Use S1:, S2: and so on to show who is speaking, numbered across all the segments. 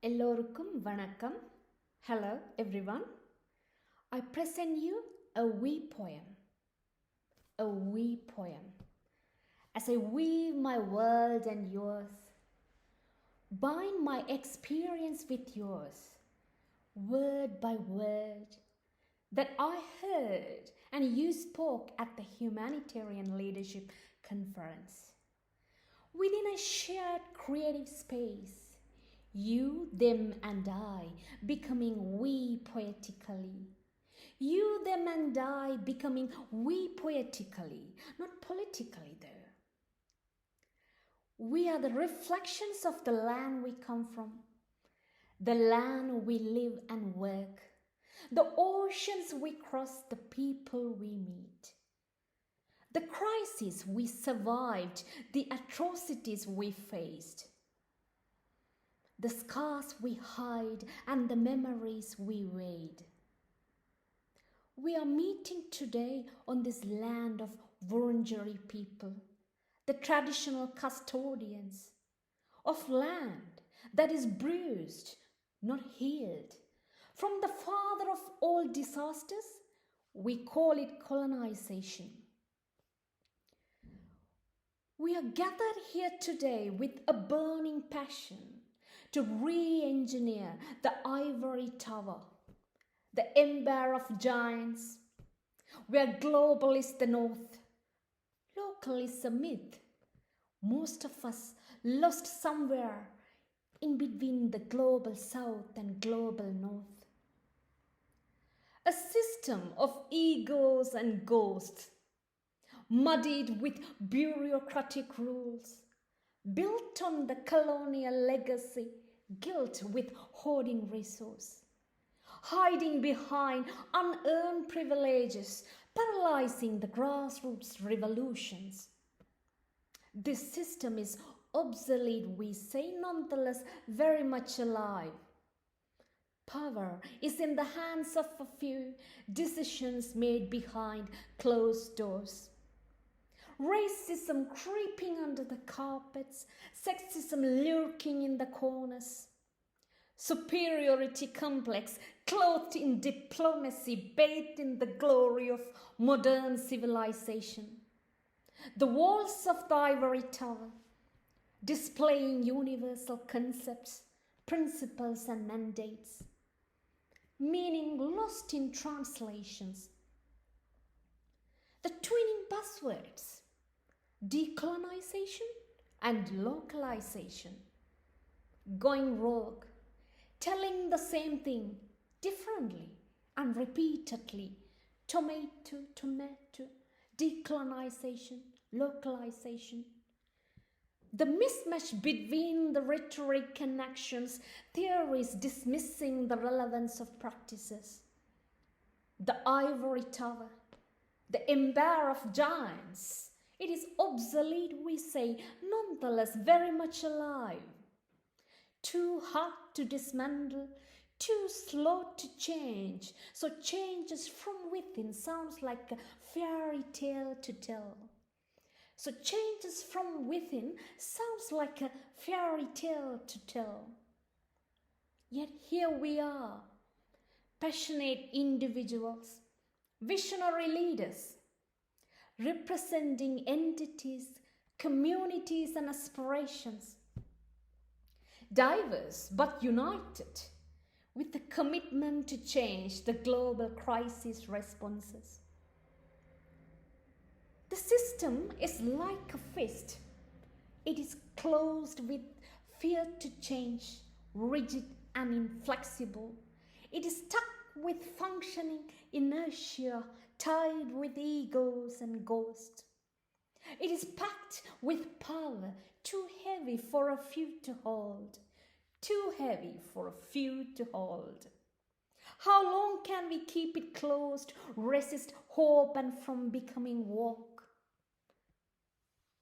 S1: எல்லோருக்கும் வணக்கம். Hello everyone. I present you a wee poem. A wee poem. As I weave my world and yours, bind my experience with yours, word by word, that I heard and you spoke at the Humanitarian Leadership Conference. Within a shared creative space, you, them, and I becoming we poetically. You, them, and I becoming we poetically, not politically though. We are the reflections of the land we come from, the land we live and work, the oceans we cross, the people we meet. The crises we survived, the atrocities we faced, the scars we hide and the memories we weighed. We are meeting today on this land of Wurundjeri people, the traditional custodians of land that is bruised, not healed. From the father of all disasters, we call it colonization. We are gathered here today with a burning passion to re-engineer the ivory tower, the empire of giants, where global is the north, local is a myth. Most of us lost somewhere in between the global south and global north. A system of egos and ghosts, muddied with bureaucratic rules, built on the colonial legacy, guilt with hoarding resource, hiding behind unearned privileges, paralyzing the grassroots revolutions. This system is obsolete, we say, nonetheless very much alive. Power is in the hands of a few, decisions made behind closed doors. Racism creeping under the carpets, sexism lurking in the corners. Superiority complex clothed in diplomacy, bathed in the glory of modern civilization. The walls of the ivory tower, displaying universal concepts, principles and mandates, meaning lost in translations. The twinning buzzwords, decolonization and localization, going rogue, telling the same thing differently and repeatedly, tomato, decolonization, localization. The mismatch between the rhetoric and actions, theories dismissing the relevance of practices. The ivory tower, the empire of giants, it is obsolete, we say, nonetheless very much alive. Too hard to dismantle, too slow to change. So changes from within sounds like a fairy tale to tell. So changes from within sounds like a fairy tale to tell. Yet here we are, passionate individuals, visionary leaders, representing entities, communities and aspirations, diverse but united, with the commitment to change the global crisis responses. The system is like a fist. It is closed with fear to change, rigid and inflexible. It is stuck with functioning inertia, tied with egos and ghosts. It is packed with power, too heavy for a few to hold. Too heavy for a few to hold. How long can we keep it closed, resist hope and from becoming woke?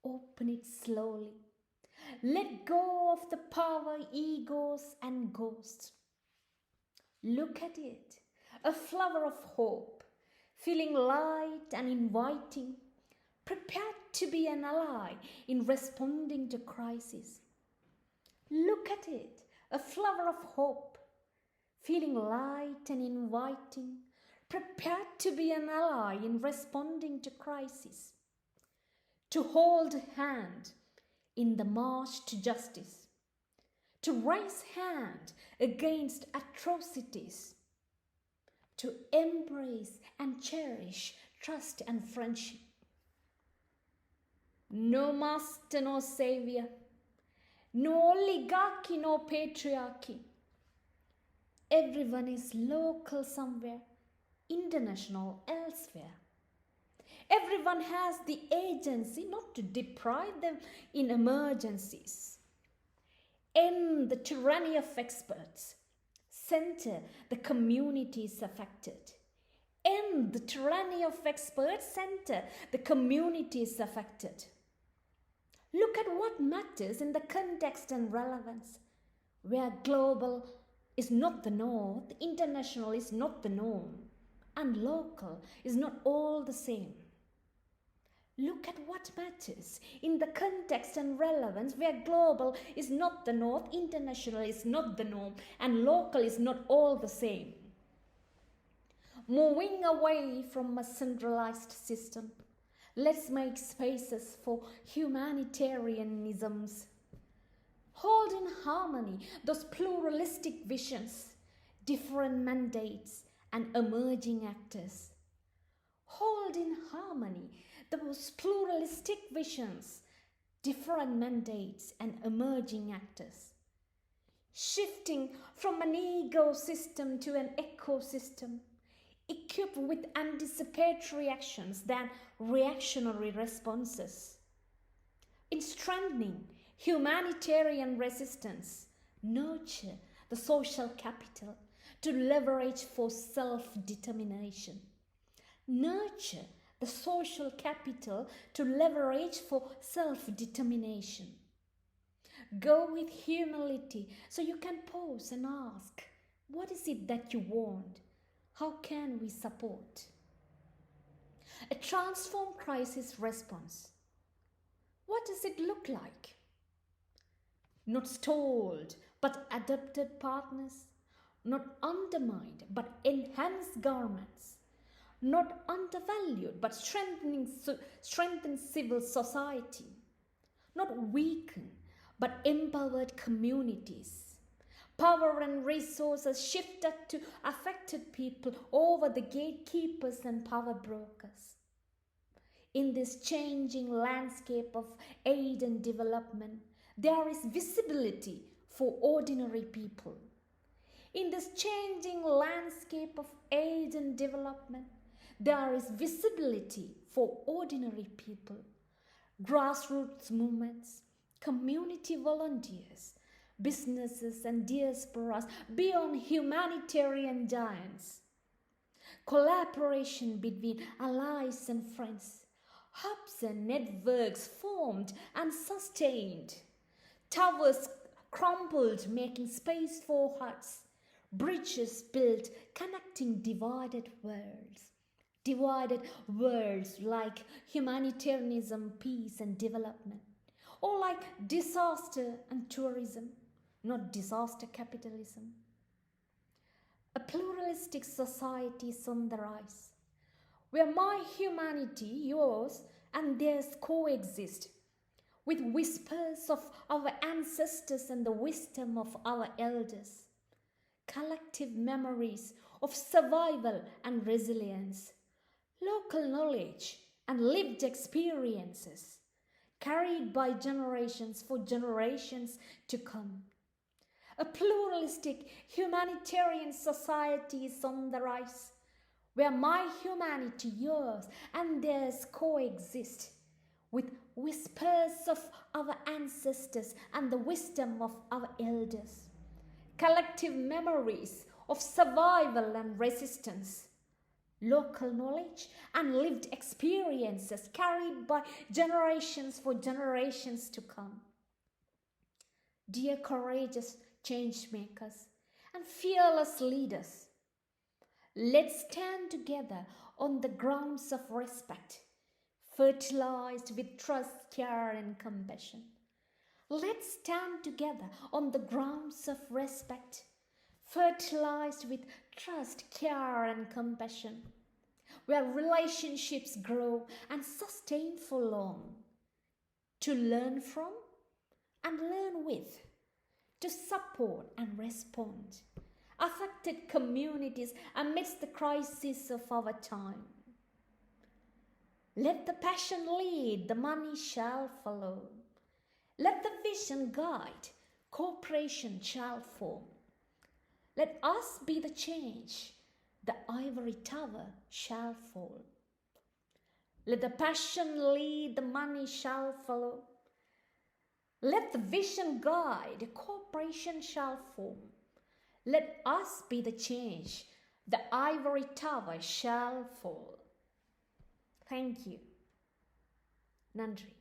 S1: Open it slowly. Let go of the power, egos and ghosts. Look at it, a flower of hope, feeling light and inviting, prepared to be an ally in responding to crisis. Look at it, a flower of hope, feeling light and inviting, prepared to be an ally in responding to crisis, to hold a hand in the march to justice, to raise hand against atrocities, to embrace and cherish trust and friendship. No master, no savior, no oligarchy, no patriarchy. Everyone is local somewhere, international elsewhere. Everyone has the agency not to deprive them in emergencies. End the tyranny of experts. Center the communities affected. End the tyranny of experts. Center the communities affected. Look at what matters in the context and relevance, where global is not the north, international is not the norm, and local is not all the same. Look at what matters in the context and relevance, where global is not the north, international is not the norm, and local is not all the same. Moving away from a centralized system, let's make spaces for humanitarianisms. Hold in harmony those pluralistic visions, different mandates, and emerging actors. Hold in harmony those pluralistic visions, different mandates, and emerging actors. Shifting from an ecosystem to an ecosystem, equipped with anticipatory actions than reactionary responses. In strengthening humanitarian resistance, nurture the social capital to leverage for self-determination. Nurture the social capital to leverage for self-determination. Go with humility so you can pause and ask, what is it that you want? How can we support? A transformed crisis response. What does it look like? Not stalled, but adapted partners. Not undermined, but enhanced governments. Not undervalued, but strengthened civil society. Not weakened, but empowered communities. Power and resources shifted to affected people over the gatekeepers and power brokers. In this changing landscape of aid and development, there is visibility for ordinary people. In this changing landscape of aid and development, there is visibility for ordinary people, grassroots movements, community volunteers, businesses and diasporas beyond humanitarian giants. Collaboration between allies and friends, hubs and networks formed and sustained, towers crumpled making space for huts, bridges built connecting divided worlds like humanitarianism, peace and development, or like disaster and tourism, not disaster capitalism. A pluralistic society is on the rise, where my humanity, yours, and theirs coexist, with whispers of our ancestors and the wisdom of our elders, collective memories of survival and resilience, local knowledge and lived experiences, carried by generations for generations to come. A pluralistic humanitarian society is on the rise, where my humanity, yours, and theirs coexist, with whispers of our ancestors and the wisdom of our elders, collective memories of survival and resistance, local knowledge and lived experiences carried by generations for generations to come. Dear courageous change makers and fearless leaders, let's stand together on the grounds of respect, fertilized with trust, care and compassion. Let's stand together on the grounds of respect, fertilized with trust, care, and compassion, where relationships grow and sustain for long, to learn from and learn with, to support and respond affected communities amidst the crisis of our time. Let the passion lead, the money shall follow. Let the vision guide, cooperation shall form. Let us be the change, the ivory tower shall fall. Let the passion lead, the money shall follow. Let the vision guide, cooperation shall form. Let us be the change, the ivory tower shall fall. Thank you. Nandri.